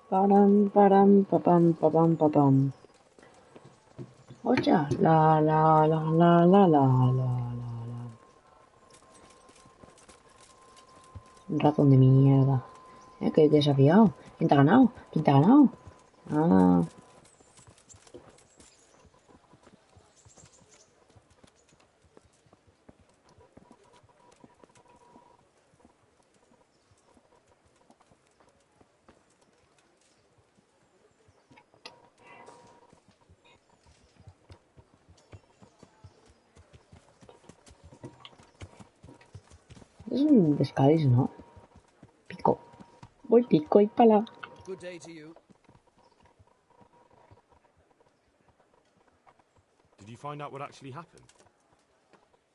Param, param, papam, papam, papam. Ocha, la, la, la, la, la, la, la, la. Un ratón de mierda. Que desafiado. ¿Quién te ha ganado? ¿Quién te ha ganado? Ah. Es un pescadís, ¿no? Pico. Voy pico y pala. Good day to you. Did you find out what actually happened?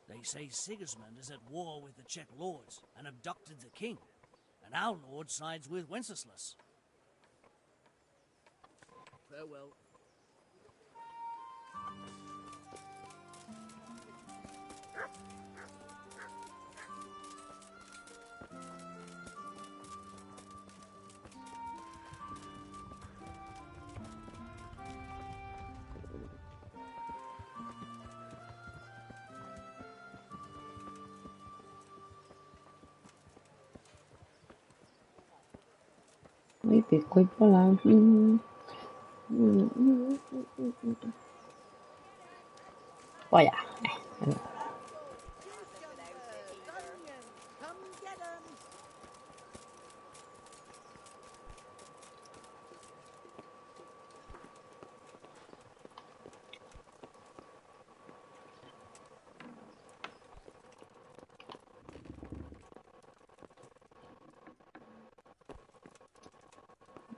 They say Sigismund is at war with the Czech lords and abducted the king, and our lord sides with Wenceslas. Farewell. Voy pico y pala. Vaya.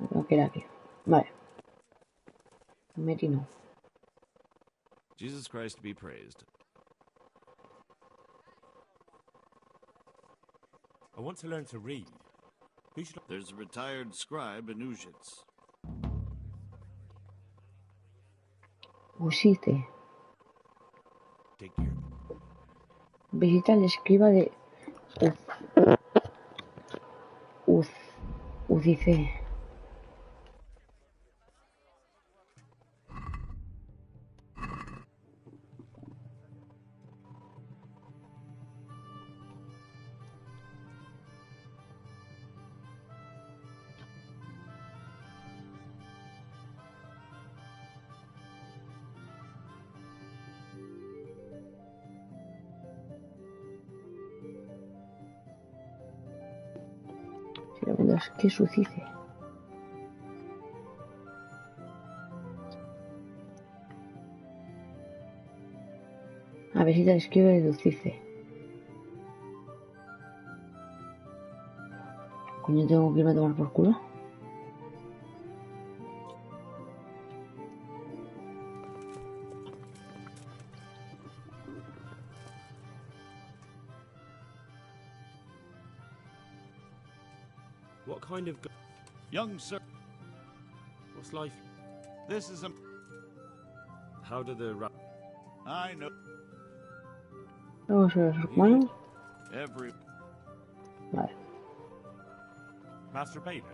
Tengo que ir aquí. Vale. Merino. Jesus Christ be praised. I want to learn to read. Who should I... There's a retired scribe in Ujits. Usite. Dig your... Visita al escriba de Udice. Si lo preguntas, ¿qué es Udice? A visita al escriba de Udice. Coño, tengo que irme a tomar por culo. What kind of... Young sir, What's life? this is a... How do the... I know Vamos a ver a los hermanos. every... Vale. Master Bailiff?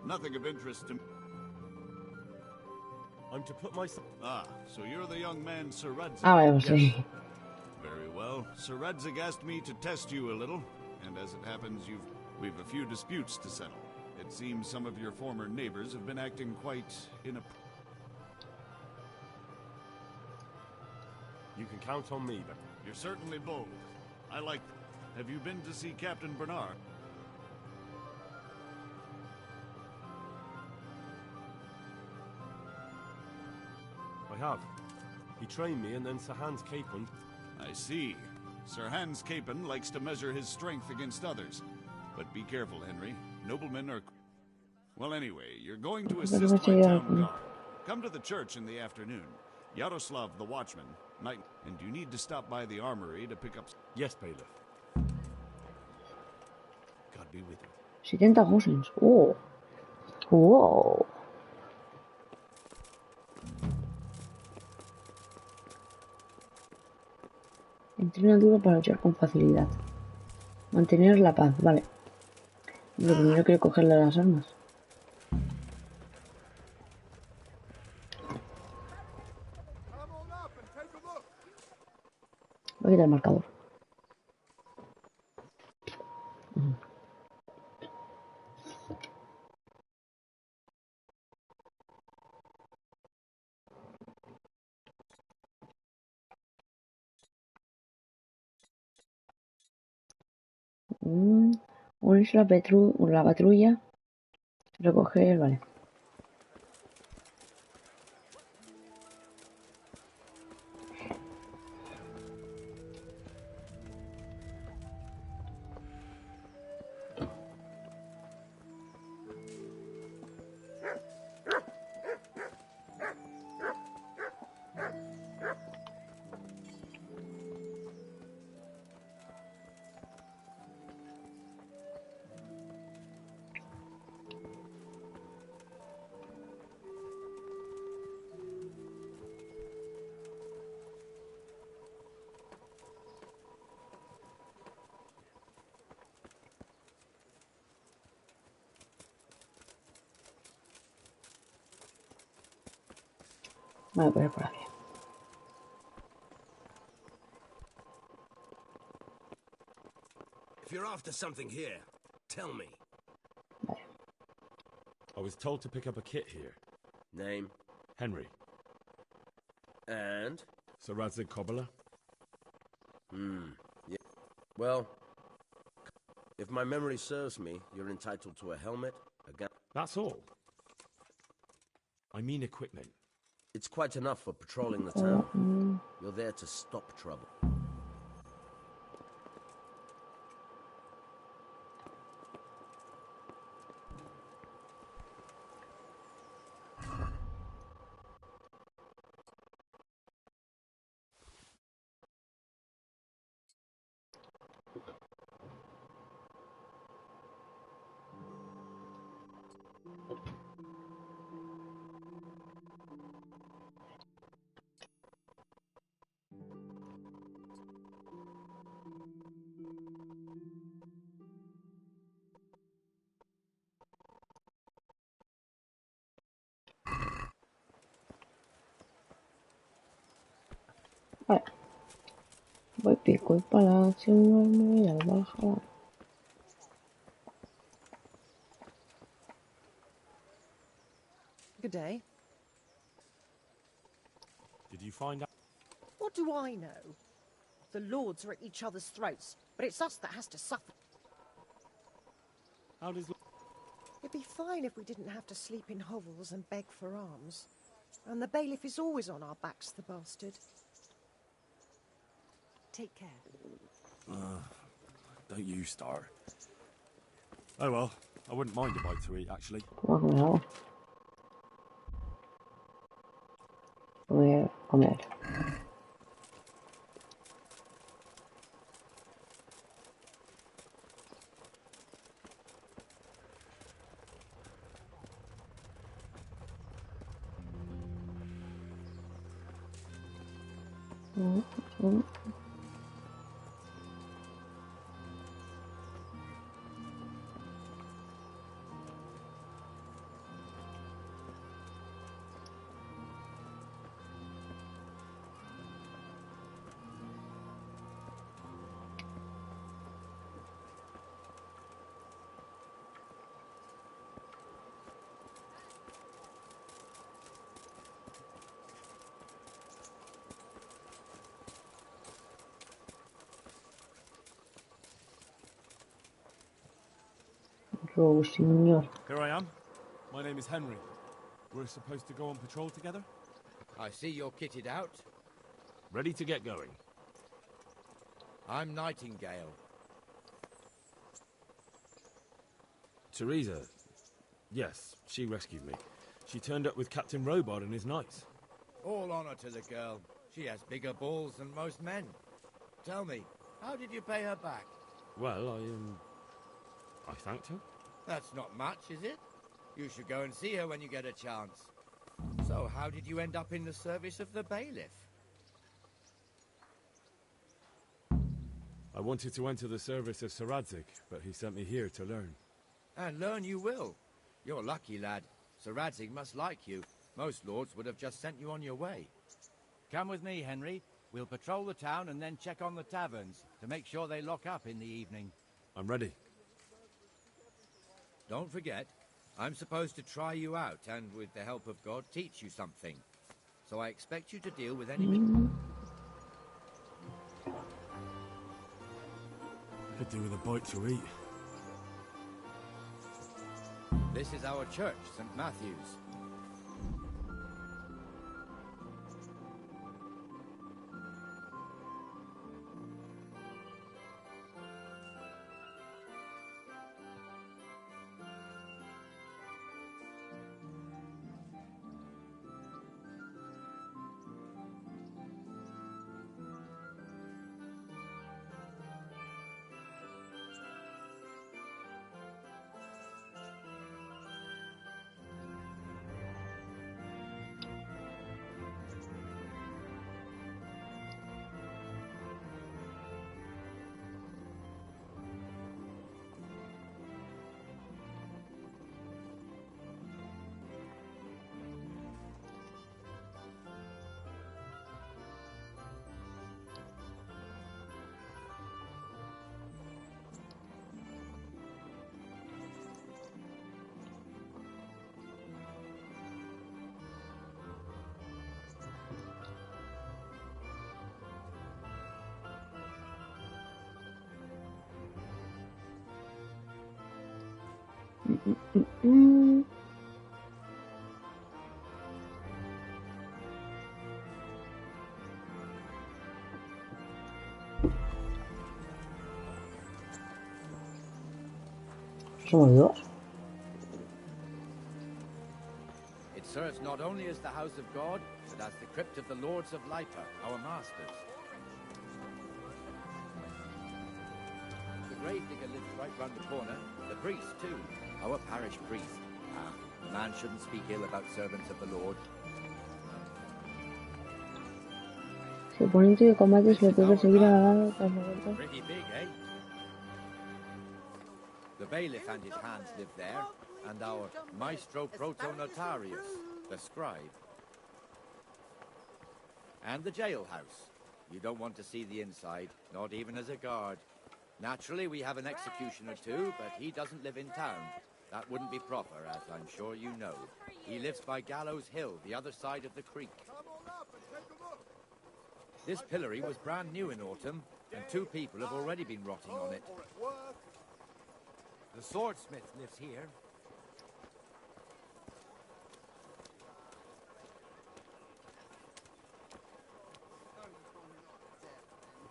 Nothing of interest to me. I'm to put myself... Ah, so you're the young man Sir Radzig. Ah, vale, pues Yes. sí. Very well. Sir Radzig asked me to test you a little, and as it happens, we've a few disputes to settle. It seems some of your former neighbors have been acting quite You can count on me, then. You're certainly bold. I like... Have you been to see Captain Bernard? I have. He trained me, and then Sir Hans Capon... I see. Sir Hans Capon likes to measure his strength against others. But be careful, Henry. Noblemen are... Well, anyway, you're going to assist my town guard. Come to the church in the afternoon. Yaroslav, the watchman, might... And you need to stop by the armory to pick up... Yes, Bailiff. God be with you. 70 gosens. Oh. Wow. Entrena duro para luchar con facilidad. Mantener la paz, vale. Lo primero quiero cogerle las armas. Voy a quitar el marcador. Unirse a la patrulla. Recoger, vale. Voy a poner por aquí. If you're after something here, tell me. Vale. I was told to pick up a kit here. Name? Henry. And? Sir Radzig Cobbler. Yeah. Well, if my memory serves me, you're entitled to a helmet, a gun. That's all. I mean equipment. It's quite enough for patrolling the town. You're there to stop trouble. Vale. Voy pico el palacio, me voy al Valhalla. Good day. Did you find out? What do I know? The lords are at each other's throats, but it's us that has to suffer. How does... It'd be fine if we didn't have to sleep in hovels and beg for alms. And the bailiff is always on our backs, the bastard. Take care. Don't you start. Oh well, I wouldn't mind a bite to eat, actually. Voy a comer algo. Voy a comer. Oh, señor. Here I am. My name is Henry. We're supposed to go on patrol together? I see you're kitted out. Ready to get going. I'm Nightingale. Teresa. Yes, she rescued me. She turned up with Captain Robard and his knights. All honor to the girl. She has bigger balls than most men. Tell me, how did you pay her back? Well, I thanked her. That's not much, is it? You should go and see her when you get a chance. So, how did you end up in the service of the bailiff? I wanted to enter the service of Sir Radzig, but he sent me here to learn. And learn you will. You're lucky, lad. Sir Radzig must like you. Most lords would have just sent you on your way. Come with me, Henry. We'll patrol the town and then check on the taverns to make sure they lock up in the evening. I'm ready. Don't forget, I'm supposed to try you out and, with the help of God, teach you something. So I expect you to deal with enemies. Could do with a bite to eat. This is our church, St. Matthew's. Somos dos. It serves not only as the house of God, but as the crypt of the Lords of Lighter, our masters. The gravedigger lives right round the corner. The priest, too. Our parish priest. A man shouldn't speak ill about servants of the Lord. Si oponente de combate se le puede perseguir a la bala tras la vuelta. Pretty big, eh? The bailiff and his hands live there, and our maestro protonotarius, the scribe. And the jailhouse. You don't want to see the inside, not even as a guard. Naturally, we have an executioner too, but he doesn't live in town. That wouldn't be proper, as I'm sure you know. He lives by Gallows Hill, the other side of the creek. This pillory was brand new in autumn, and 2 people have already been rotting on it. The swordsmith lives here.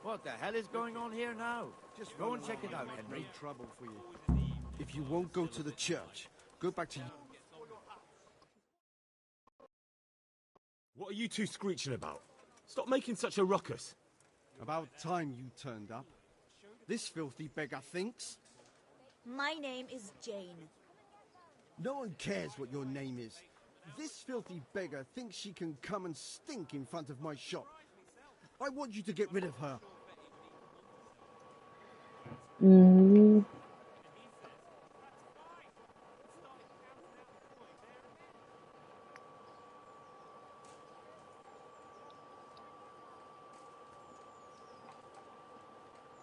What the hell is going on here now? Just go and check it out, Henry. Trouble for you. If you won't go to the church, go back to... What are you two screeching about? Stop making such a ruckus. About time you turned up. This filthy beggar thinks. My name is Jane. No one cares what your name is. This filthy beggar thinks she can come and stink in front of my shop. I want you to get rid of her.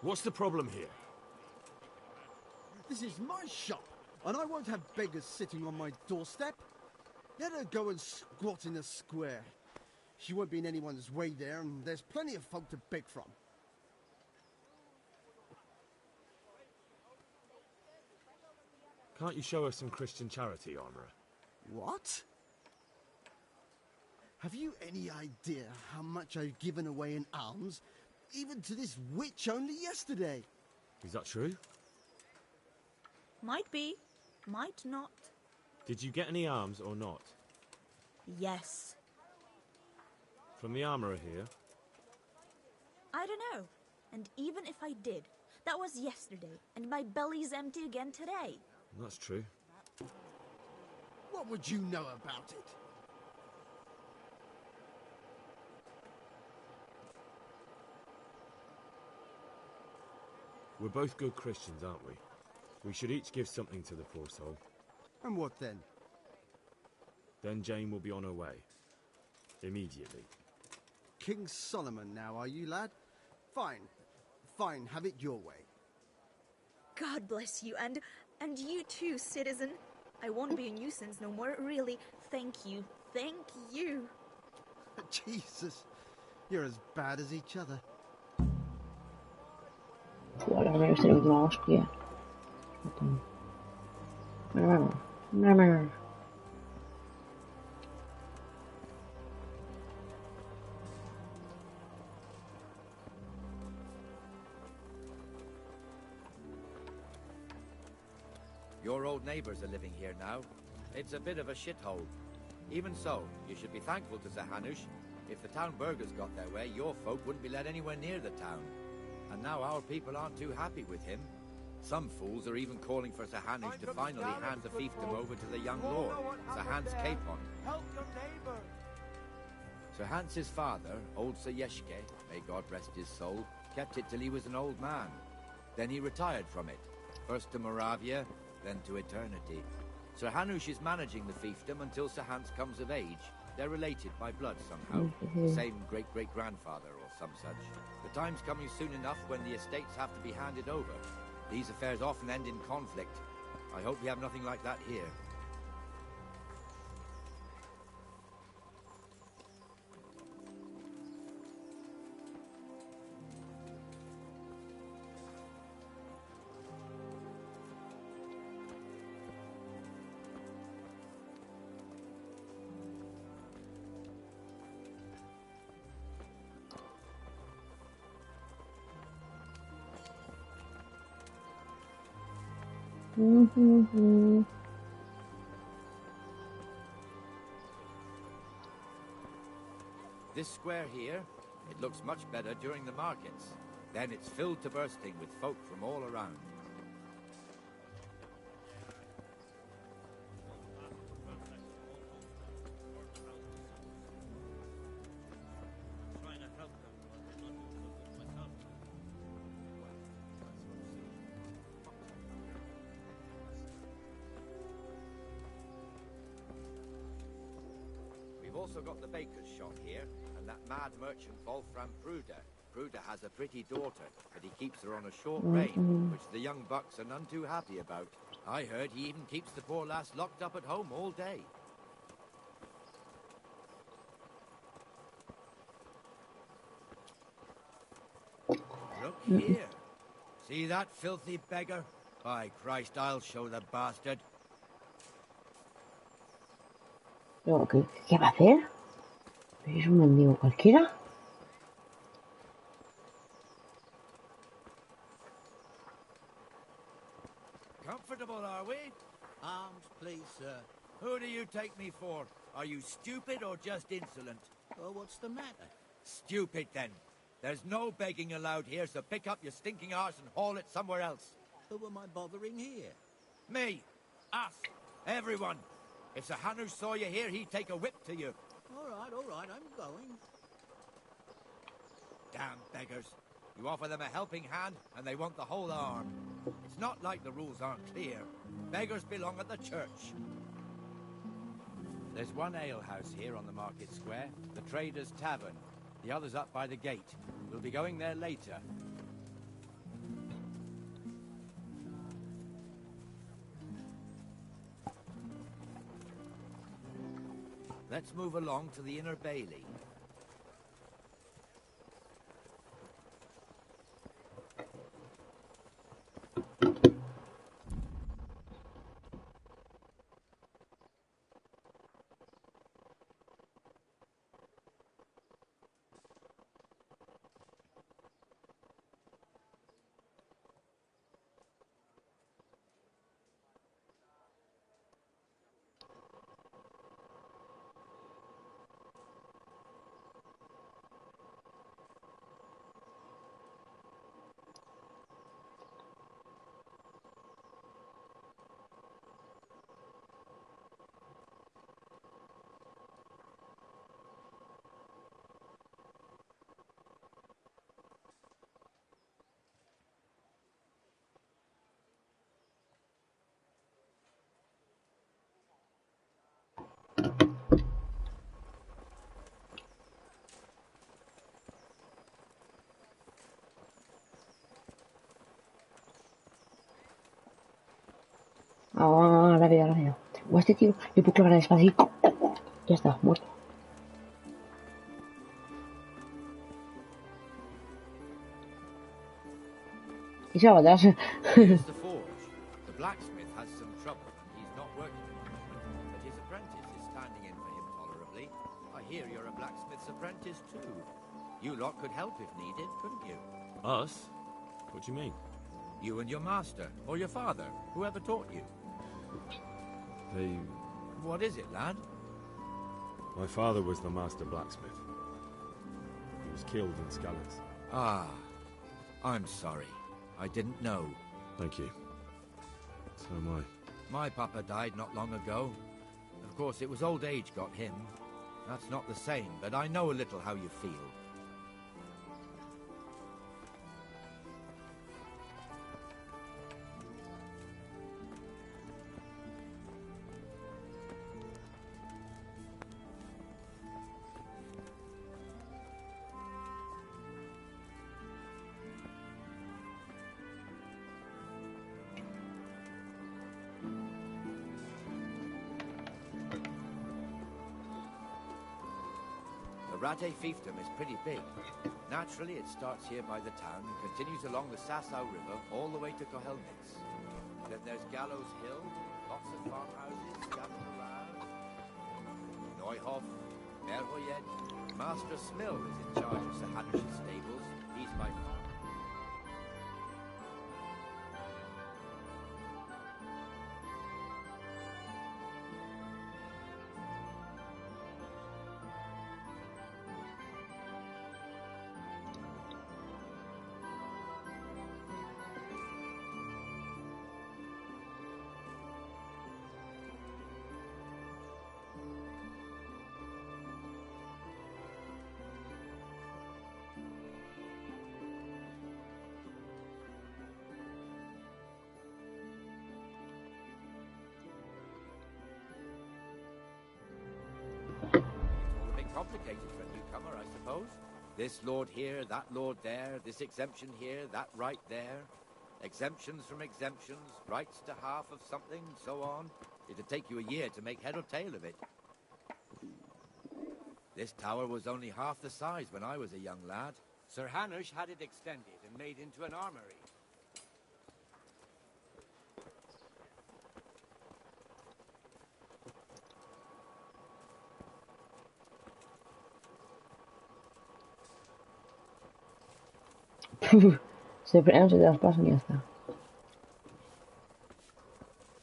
What's the problem here? This is my shop, and I won't have beggars sitting on my doorstep. Let her go and squat in the square. She won't be in anyone's way there, and there's plenty of folk to beg from. Can't you show us some Christian charity, Armourer? What? Have you any idea how much I've given away in alms, even to this witch only yesterday? Is that true? Might be, might not. Did you get any alms or not? Yes. From the Armourer here? I don't know. And even if I did, that was yesterday, and my belly's empty again today. That's true. What would you know about it? We're both good Christians, aren't we? We should each give something to the poor soul. And what then? Then Jane will be on her way. Immediately. King Solomon now, are you, lad? Fine. Fine, have it your way. God bless you, and you too, citizen. I won't be a nuisance no more, really. Thank you. Thank you. Jesus, you're as bad as each other. Voilà, debe ser una hostia. Your old neighbors are living here now. It's a bit of a shithole. Even so, you should be thankful to Sir Hanush. If the town burghers got their way, your folk wouldn't be let anywhere near the town. And now our people aren't too happy with him. Some fools are even calling for Sir Hanush to finally hand the fiefdom over to the young lord, Sir Hans Capon. Help your neighbor. Sir Hans's father, old Sir Yeshke, may God rest his soul, kept it till he was an old man. Then he retired from it, first to Moravia, then to eternity. Sir Hanush is managing the fiefdom until Sir Hans comes of age. They're related by blood somehow, same great-great-grandfather or some such. The time's coming soon enough when the estates have to be handed over. These affairs often end in conflict. I hope we have nothing like that here. This square here, it looks much better during the markets. Then it's filled to bursting with folk from all around. We've also got the baker's shop here, and that mad merchant Wolfram Pruder. Pruder has a pretty daughter, but he keeps her on a short rein, which the young bucks are none too happy about. I heard he even keeps the poor lass locked up at home all day. Look here. See that filthy beggar? By Christ, I'll show the bastard. Pero, ¿qué va a hacer? ¿Es un mendigo cualquiera? Comfortable, are we? Arms, please, sir. Who do you take me for? Are you stupid or just insolent? Oh, what's the matter? Stupid, then. There's no begging allowed here, so pick up your stinking arse and haul it somewhere else. Who am I bothering here? Me. Us. Everyone. If Sir Hanush saw you here, he'd take a whip to you. All right, I'm going. Damn beggars. You offer them a helping hand, and they want the whole arm. It's not like the rules aren't clear. Beggars belong at the church. There's one alehouse here on the market square, the Trader's Tavern. The other's up by the gate. We'll be going there later. Let's move along to the Inner Bailey. este tío le puedo clavar la espada y ya está, muerto. Y se va atrás. Here's the forge. The blacksmith has some trouble and he's not working at the moment, but his apprentice is standing in for him tolerably. I hear you're a blacksmith's apprentice too. You lot could help if needed, couldn't you? Us? What do you mean? You and your master, or your father, whoever taught you. They... What is it, lad? My father was the master blacksmith. He was killed in Scallis. Ah, I'm sorry. I didn't know. Thank you. So am I. My papa died not long ago. Of course, it was old age got him. That's not the same, but I know a little how you feel. The Rate fiefdom is pretty big. Naturally, it starts here by the town and continues along the Sasau River all the way to Kohelnitz. Then there's Gallows Hill, lots of farmhouses scattered around. Neuhof, Merhoyed. Master Smill is in charge of Sir Hanish's stables. He's by far. Complicated for a newcomer, I suppose. This lord here, that lord there, this exemption here, that right there. Exemptions from exemptions, rights to half of something, so on. It'd take you a year to make head or tail of it. This tower was only half the size when I was a young lad. Sir Hanish had it extended and made into an armory. Se frenan, se traspasan y ya está.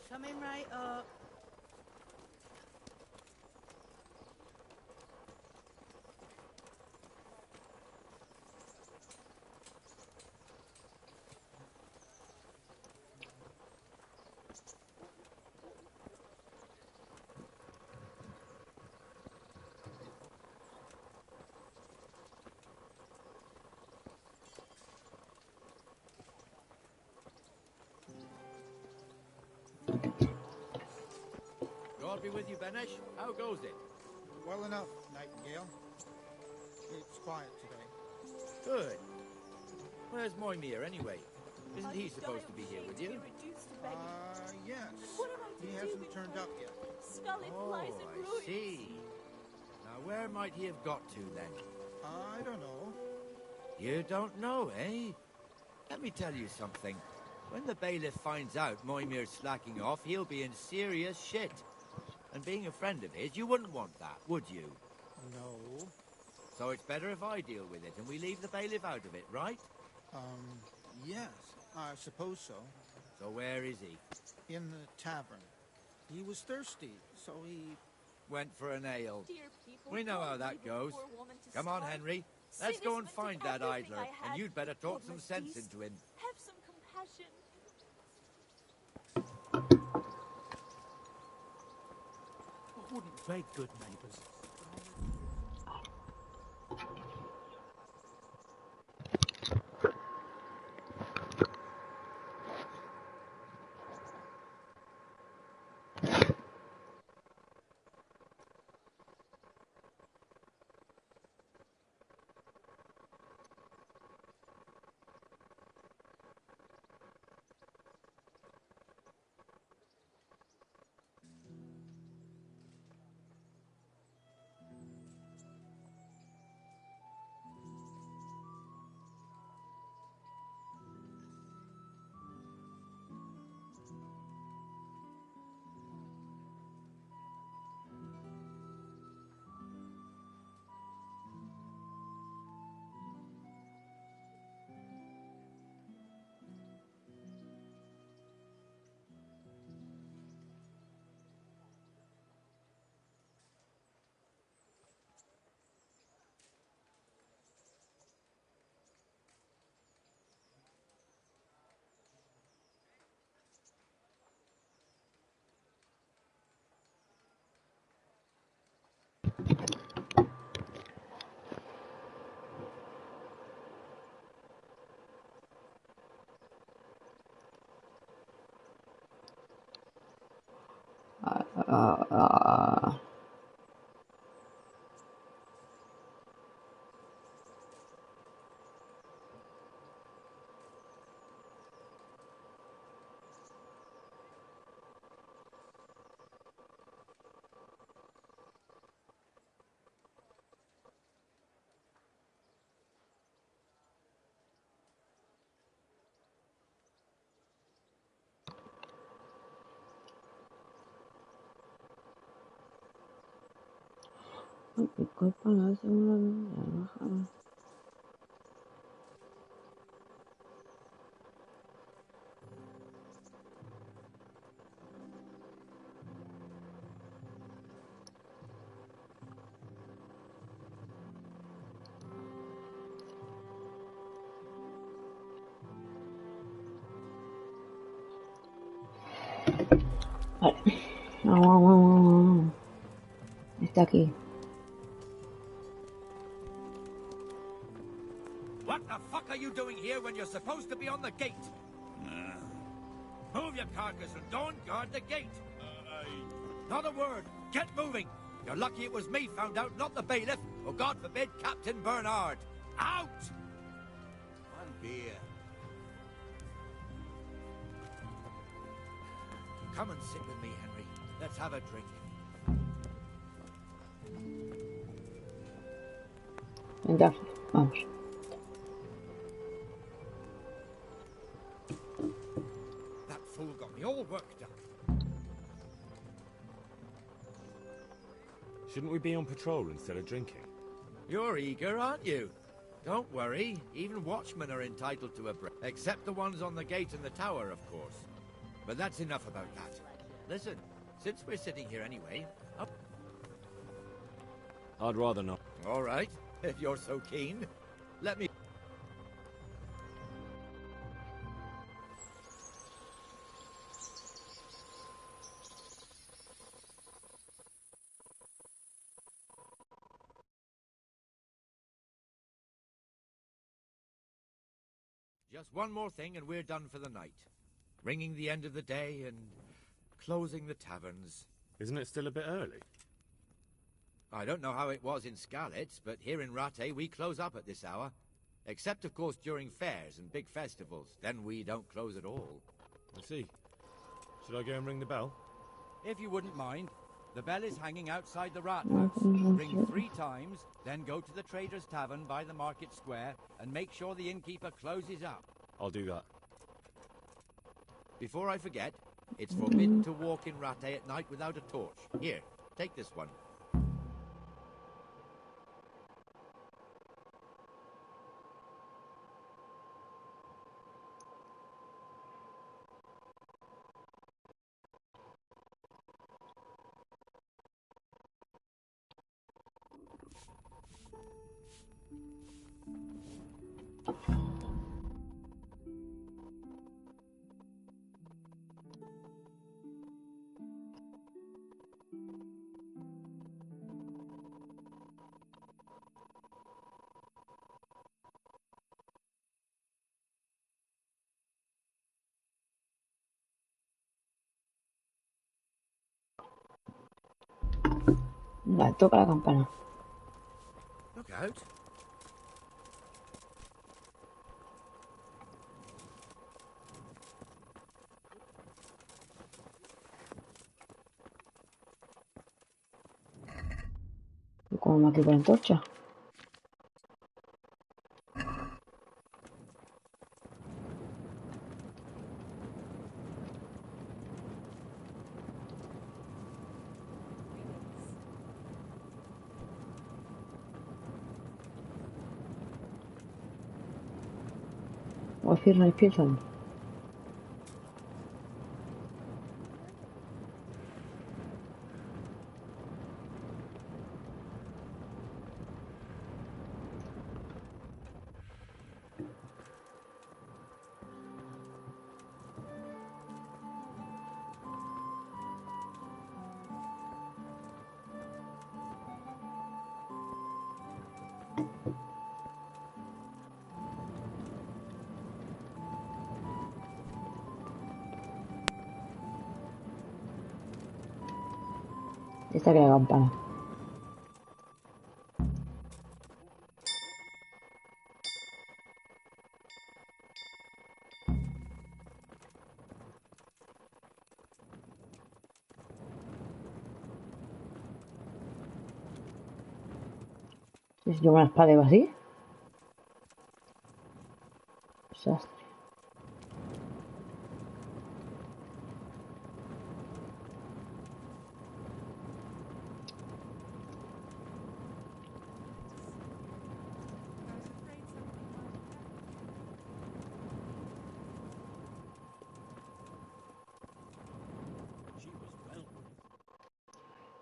Coming right up. God be with you, Benesh. How goes it? Well enough, Nightingale. It's quiet today. Good. Where's Moimir, anyway? Isn't he supposed to be here with you? Yes. He hasn't turned up yet. Oh, I see. Now, where might he have got to, then? I don't know. You don't know, eh? Let me tell you something. When the bailiff finds out Moimir's slacking off, he'll be in serious shit. And being a friend of his, you wouldn't want that, would you? No. So it's better if I deal with it and we leave the bailiff out of it, right? Yes, I suppose so. So where is he? In the tavern. He was thirsty, so he... Went for an ale. We know how that goes. Come on, Henry. Let's go and find that idler, and you'd better talk some sense into him. Have some compassion. Wouldn't beg good neighbours. Disculpa, la segunda bajada. Vale. Vamos. Está aquí. What the fuck are you doing here when you're supposed to be on the gate? Move your carcass and don't guard the gate. Not a word. Get moving. You're lucky it was me found out, not the bailiff, or God forbid, Captain Bernard. Out! One beer. Come and sit with me, Henry. Let's have a drink. Venga, vamos. That fool got me all worked up. Shouldn't we be on patrol instead of drinking? You're eager, aren't you? Don't worry. Even watchmen are entitled to a break. Except the ones on the gate and the tower, of course. But that's enough about that. Listen, since we're sitting here anyway... I'd rather not. All right, if you're so keen. Let me... Just one more thing and we're done for the night. Ringing the end of the day and closing the taverns. Isn't it still a bit early? I don't know how it was in Skalitz, but here in Rattay we close up at this hour. Except, of course, during fairs and big festivals. Then we don't close at all. I see. Should I go and ring the bell? If you wouldn't mind. The bell is hanging outside the rat house. Ring 3 times, then go to the Trader's Tavern by the market square and make sure the innkeeper closes up. I'll do that. Before I forget, it's forbidden to walk in Rattay at night without a torch. Here, take this one. Vale, toca la campana. Look out. ¿Y cómo me aquí con la antorcha? وأخيرا البيتون. Esta que la campana. Si yo una espada o así. Desastre.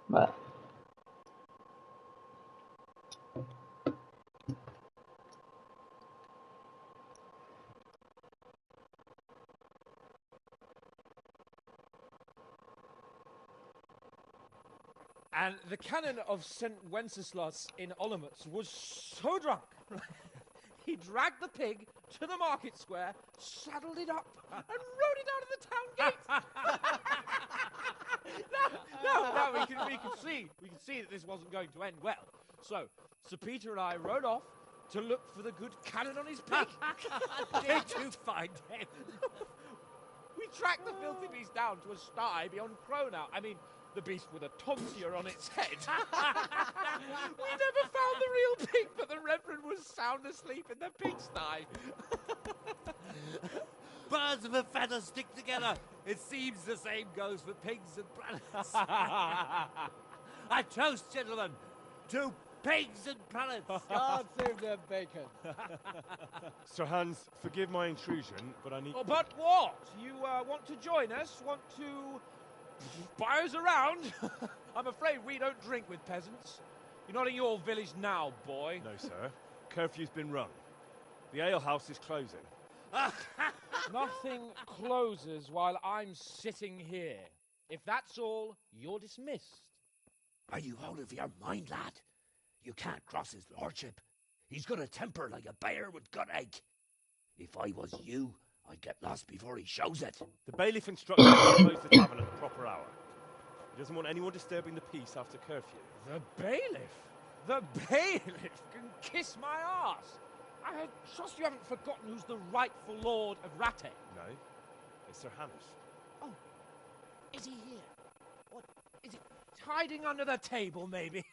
Vale. And the canon of St. Wenceslas in Olomouc was so drunk, he dragged the pig to the market square, saddled it up, and rode it out of the town gate. No, we can see that this wasn't going to end well. So, Sir Peter and I rode off to look for the good canon on his pig. Did you find him? We tracked the filthy beast down to a sty beyond Cronau. I mean, the beast with a tonsure on its head. We never found the real pig, but the Reverend was sound asleep in the pigsty. Birds of a feather stick together. It seems the same goes for pigs and planets. I toast, gentlemen, to pigs and planets. God save the bacon. Sir Hans, forgive my intrusion, but I need... Oh, but what? You want to join us? Want to buy us around? I'm afraid we don't drink with peasants. You're not in your village now, boy. No, sir. Curfew's been rung. The alehouse is closing. Nothing closes while I'm sitting here. If that's all, you're dismissed. Are you out of your mind, lad? You can't cross his lordship. He's got a temper like a bear with gut ache. If I was you, I'd get lost before he shows it. The bailiff instructed me to close the tavern at the proper hour. He doesn't want anyone disturbing the peace after curfew. The bailiff? The bailiff can kiss my arse. I trust you haven't forgotten who's the rightful lord of Rattay. No, it's Sir Hannes. Oh, is he here? What, is he hiding under the table, maybe?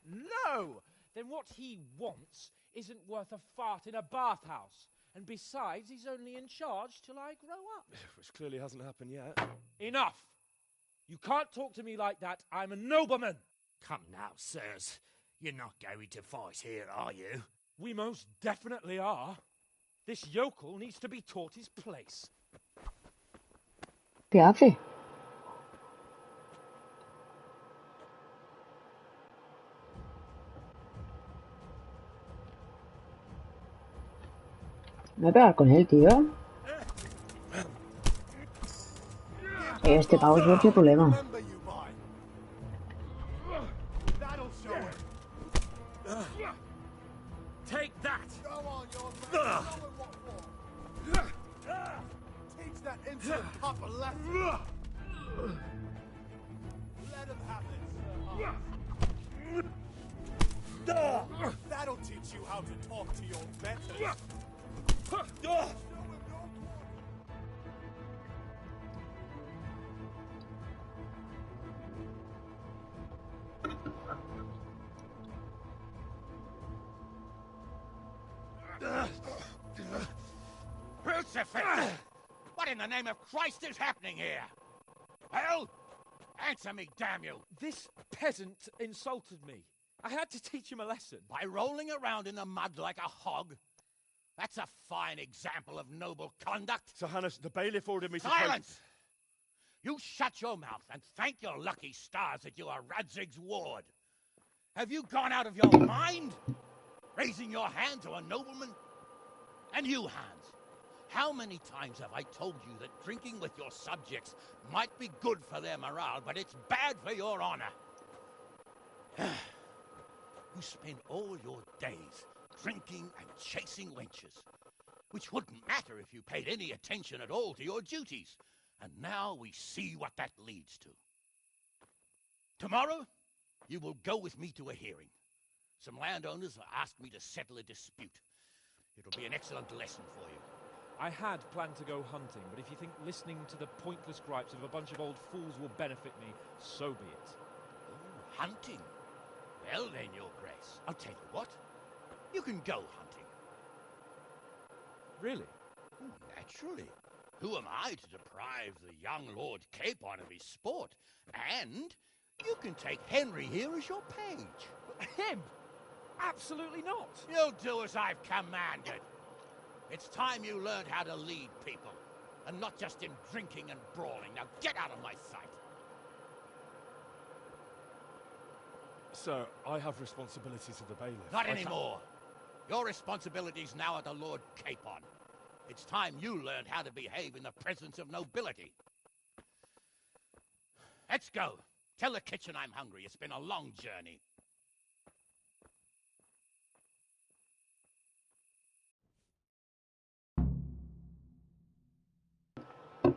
No! Then what he wants isn't worth a fart in a bathhouse. And besides, he's only in charge till I grow up. Which clearly hasn't happened yet. Enough! You can't talk to me like that. I'm a nobleman. Come now, sirs. You're not going to fight here, are you? We most definitely are. This yokel needs to be taught his place. ¿Qué hace? Me voy a pegar con él, tío. Este pavo es mucho problema. Take that! Teach that insolent pup a lesson. Let him have it, Sir. That'll teach you how to talk to your betters. Crucifix! What in the name of Christ is happening here? Hell? Answer me, damn you! This peasant insulted me. I had to teach him a lesson. By rolling around in the mud like a hog? That's a fine example of noble conduct. Sir Hannes, the bailiff ordered me to... Silence! You shut your mouth and thank your lucky stars that you are Radzig's ward. Have you gone out of your mind? Raising your hand to a nobleman? And you, Hans, how many times have I told you that drinking with your subjects might be good for their morale, but it's bad for your honor? You spend all your days drinking and chasing wenches, which wouldn't matter if you paid any attention at all to your duties. And now we see what that leads to. Tomorrow, you will go with me to a hearing. Some landowners have asked me to settle a dispute. It'll be an excellent lesson for you. I had planned to go hunting, but if you think listening to the pointless gripes of a bunch of old fools will benefit me, so be it. Oh, hunting? Well then, Your Grace, I'll tell you what. You can go hunting. Really? Naturally. Who am I to deprive the young Lord Capon of his sport? And you can take Henry here as your page. Him? Absolutely not. You'll do as I've commanded. It's time you learned how to lead people, and not just in drinking and brawling. Now get out of my sight. Sir, I have responsibilities of the bailiff. Not anymore. Your responsibilities now are the Lord Capon. It's time you learned how to behave in the presence of nobility. Let's go. Tell the kitchen I'm hungry. It's been a long journey.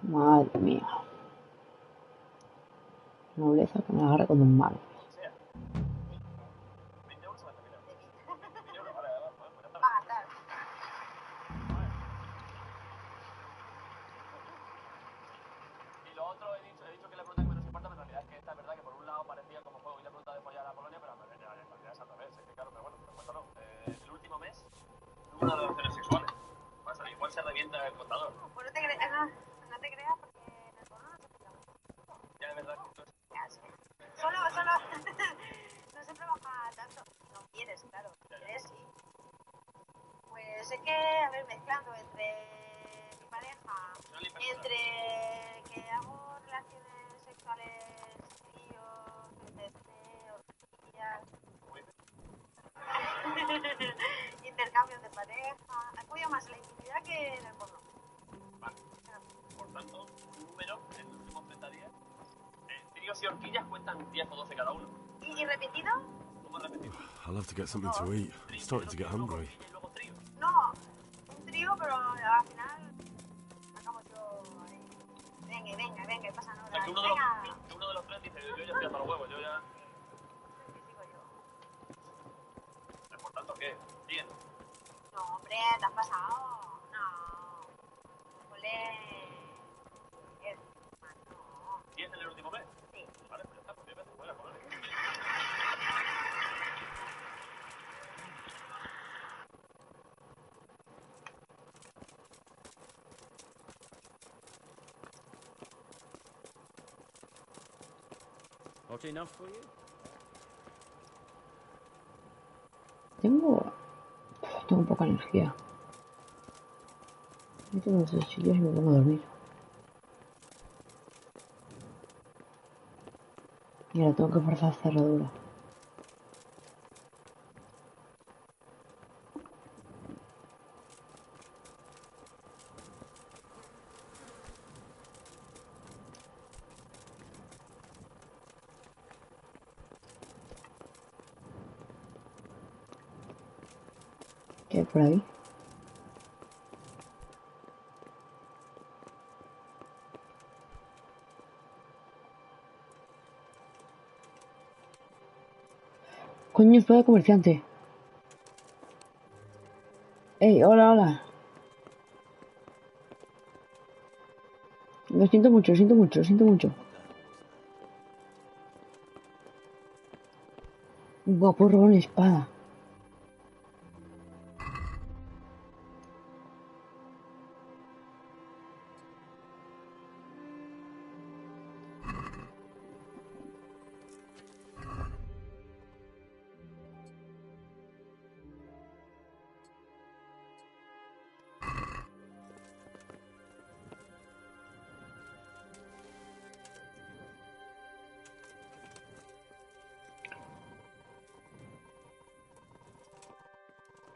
Madre mía. Nobleza que me agarre con un mal. Una de relaciones sexuales. Pasa, igual se revienta el contador. Pues no te creas porque en el porno no se pilla mucho. Ya es verdad que esto es... Solo, no se trabaja tanto. No quieres, claro. Quieres, sí. Pues es que, a ver, mezclando entre mi pareja, entre que hago relaciones sexuales, tríos, orgías, intercambios de pareja, apoyo más en la intimidad que en el porno. Vale. Por tanto, un número en los últimos 30 días. Tríos y horquillas cuentan 10 o 12 cada uno. ¿Y repetido? ¿Cómo repetido? I'll have to get something to eat. I'm starting to get hungry. No, un trío, pero al final acabo yo ahí. Venga, pasa nada. Que uno de los tres dice, yo ya estoy hasta los huevos, yo ya... Por tanto, ¿qué? ¿100? No, hombre, te has pasado. No. Ponle... 10 en el último mes. Sí. Vale, pues ya está, pues 10 veces fuera, joder. Not enough for you? Tengo poca energía. No tengo esos sitios y me pongo a dormir. Y ahora tengo que forzar cerradura. ¿Qué hay por ahí? Coño, fue de comerciante. Ey, hola. Lo siento mucho. Guapo, robar una espada.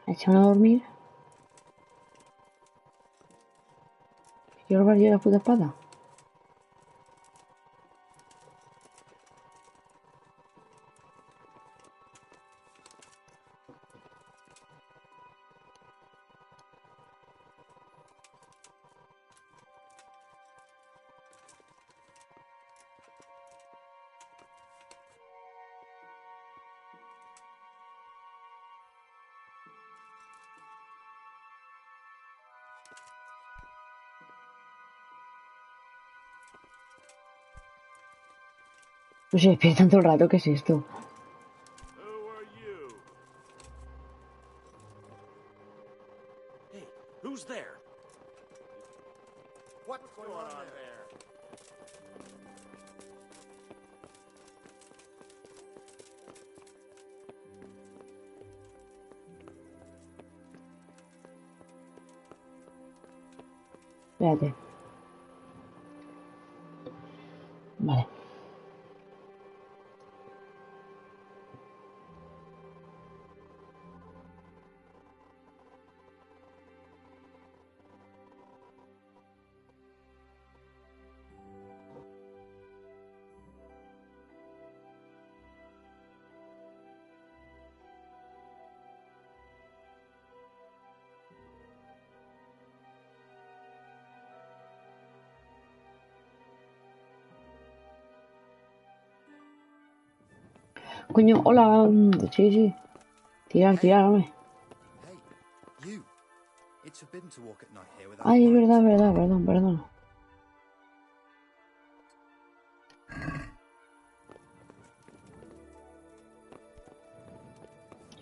¿Echan a dormir? ¿Quiero robar yo la puta espada? No se despiertan todo el rato, ¿qué es esto? Hey, who's there? What's going on there? Espérate. Vale. Coño, hola. Sí, sí. Tirar, hombre. Hey, you. It's forbidden to walk at night here without Ay, es lights. verdad, perdón.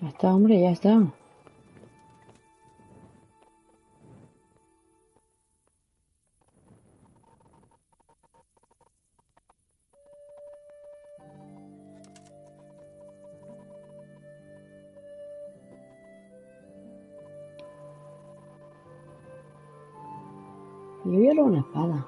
Ya está, hombre, ya está. Yo quiero una espada.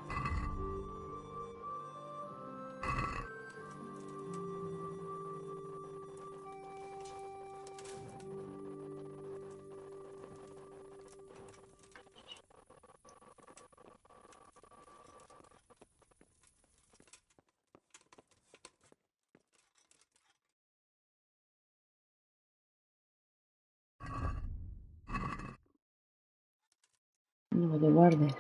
No te guardes.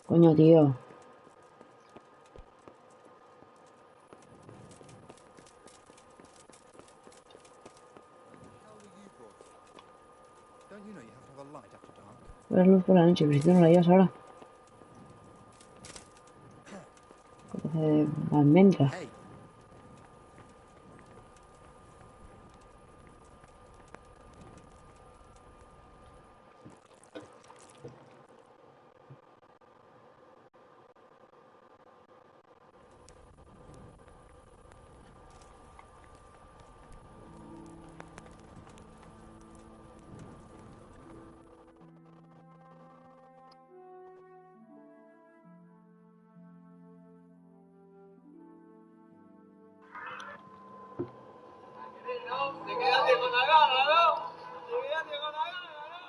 Coño, tío. Don't you know you have to have a light after dark? Ver luz por la noche, pero si tú no la llevas ahora. Parece de almendra. Hey. Te quedaste con la gana, ¿no? Te quedaste con la gana, ¿no?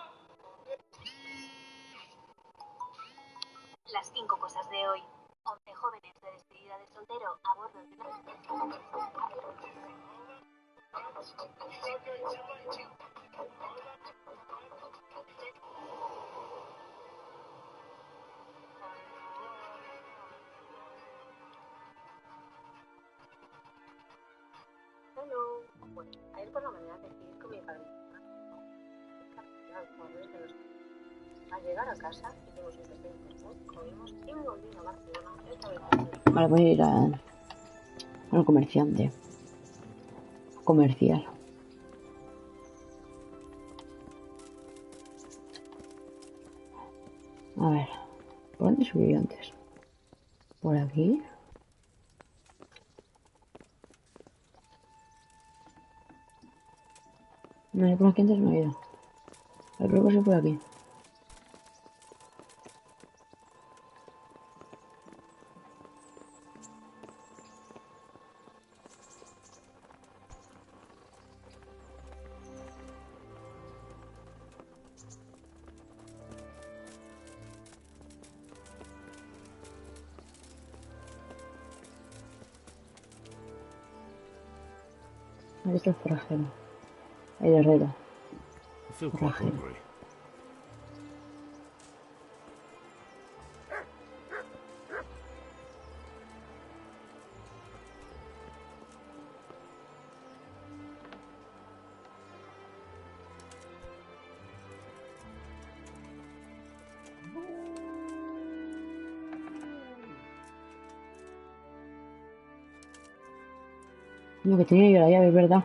Las 5 cosas de hoy. 11 jóvenes de despedida de soltero a bordo de Hello. Bueno, ayer por la mañana decidí con mi padre. Al llegar a casa, hicimos un pequeño internet, comimos y me volví a Barcelona. Esta vez Vale, voy a ir al comerciante. Comercial. A ver. ¿Por dónde subí yo antes? ¿Por aquí? No, yo por aquí antes no he ido. Pero creo que soy por aquí. Ahí está el forajero. El herrero. I feel quite hungry. Lo que tenía yo la llave, es verdad.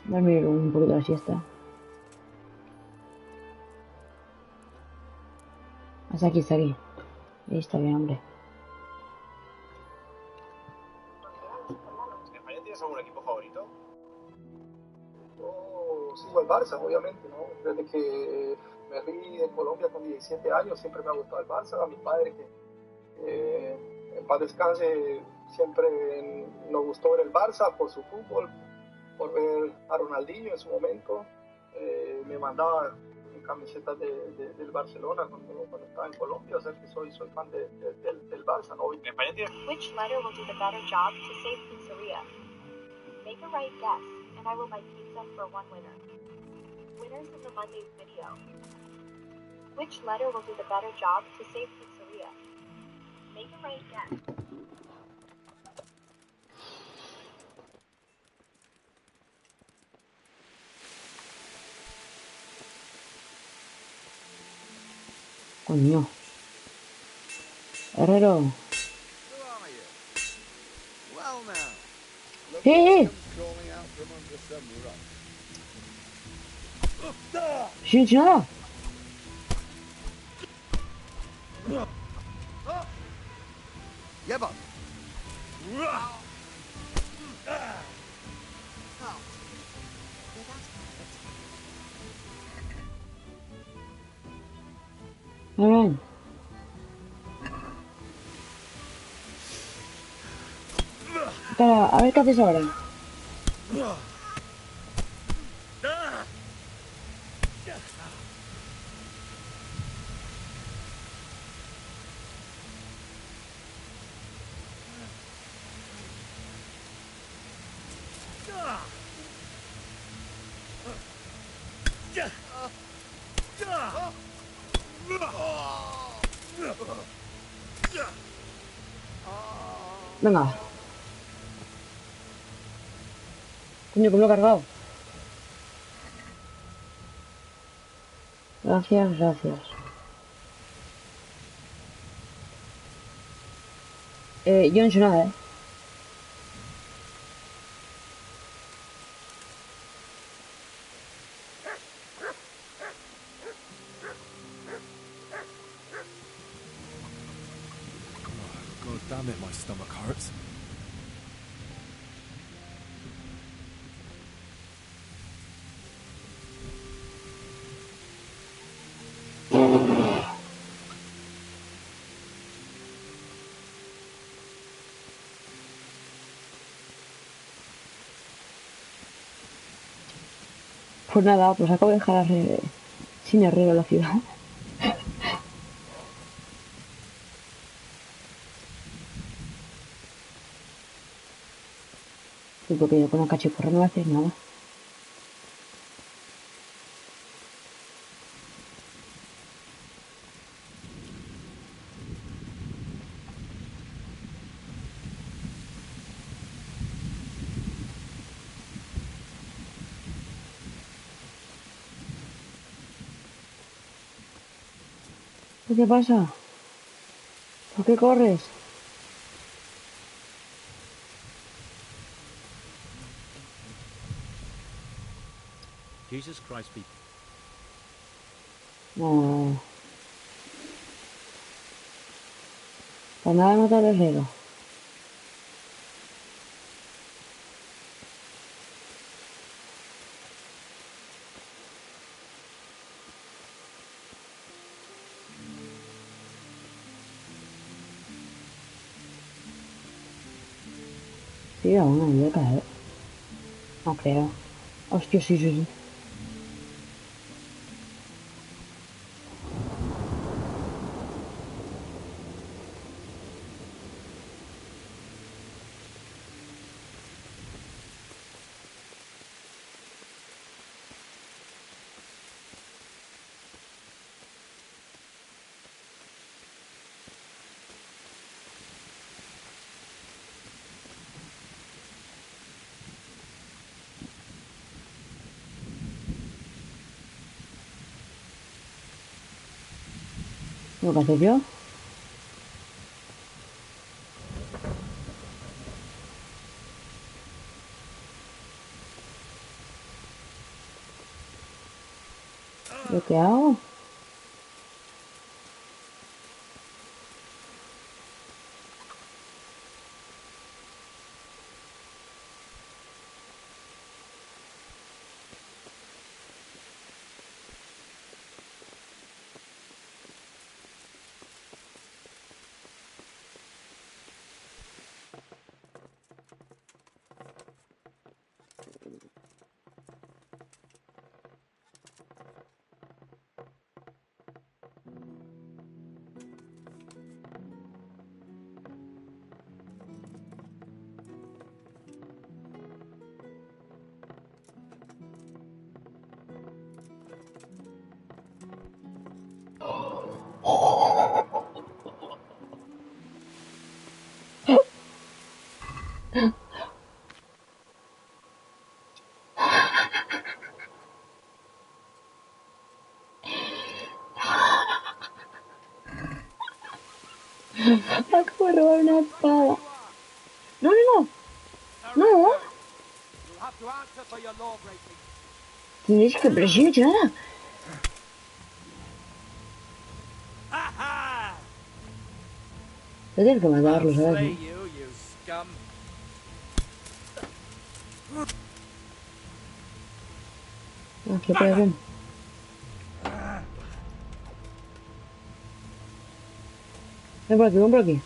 Dormir un poquito la siesta. Hasta aquí, está aquí. Ahí está bien, hombre. ¿En España tienes algún equipo favorito? Yo sigo el Barça, obviamente, ¿no? Desde que me fui de Colombia con 17 años siempre me ha gustado el Barça. A mi padre, que en paz descanse, siempre nos gustó ver el Barça por su fútbol, por ver a Ronaldinho en su momento. Me mandaba camisetas del Barcelona cuando estaba en Colombia, o sea que soy fan del Barça, ¿no? Which letter will do the better job to save pizzeria? Make a right guess, and I will buy pizza for one winner. Winners in the Monday's video. Which letter will do the better job to save pizzeria? Make a right guess. Coño. Herrero. Who are you? Well now. Look Hey! who comes crawling out from under some rock. Si no he hecho nada. Yeba. Ven. Espera, a ver qué haces ahora. Venga. Coño, que me lo he cargado. Gracias, gracias. Yo no he hecho nada, God damn it, my stomach hurts. Pues nada, pues acabo de dejar sin herrero la ciudad. Sí, porque yo con la cachiporra no voy a hacer nada. ¿Qué pasa? ¿Por qué corres? Jesus Christ, people. No. Pues nada, no te herrero. Sí, aún no voy a caer. No creo. Hostia, sí. ¿Lo que haces yo? ¿Yo qué hago? Acabo de robar una espada. No, no, no. No. Tienes que... Pero si no he hecho nada. Yo tengo que matarlo, ¿sabes? ¿No? Aquí puede ser. Ven por aquí, ven por aquí.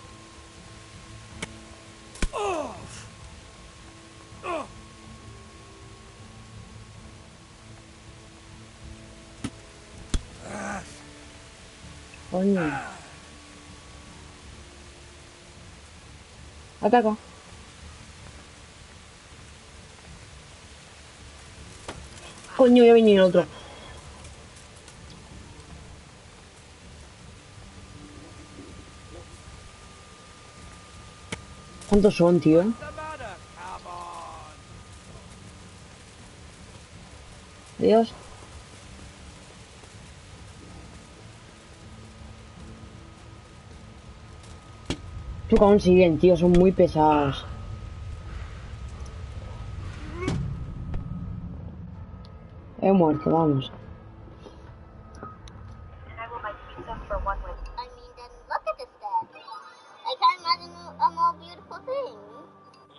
Coño. Ataca. Coño, ya venía otro. ¿Cuántos son, tío? Dios. Tú consiguen, tío, son muy pesados. He muerto, vamos.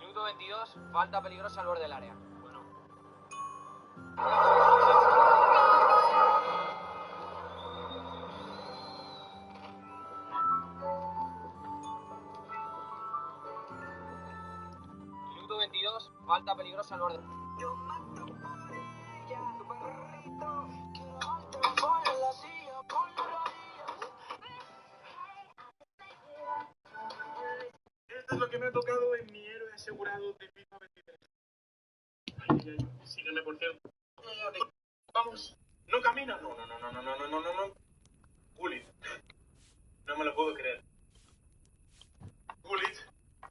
Minuto 22, falta peligrosa al borde del área. Bueno. Minuto 22, falta peligrosa al borde. Yo mato por ella, tu perrito, quiero darte un palo en la silla, por la rodilla. Esto es lo que me ha tocado en mi héroe asegurado de FIFA 23. Ay, ay, sígueme por cierto. Vamos, no camina. No. Gullit, no me lo puedo creer. Gullit,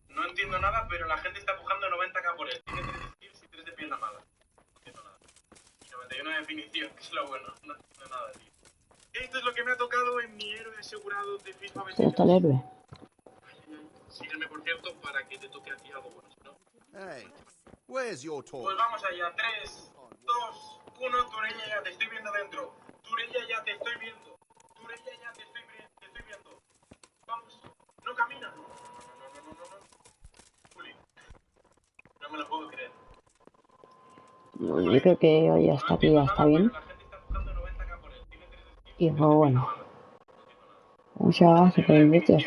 no entiendo nada, pero la gente está pujando 90k por él. Tiene 3 skills y 3 de pierna mala. No entiendo nada. Y 91 de definición, que es lo bueno. No entiendo nada, tío. Esto es lo que me ha tocado en mi héroe asegurado de FIFA 23. ¿Dónde está el héroe? Sígueme, por cierto, para que te toque a ti algo bueno, ¿no? Hey, where's your toy? Pues vamos allá, 3, 2, 1, Turella, ya te estoy viendo dentro. Turella, ya te estoy viendo. Turella, ya te estoy viendo. Vamos, no camina. No. Juli, no me lo puedo creer. Bueno, yo creo que hoy hasta aquí ya está bien. Y pues bueno. Muchas gracias por el vídeo.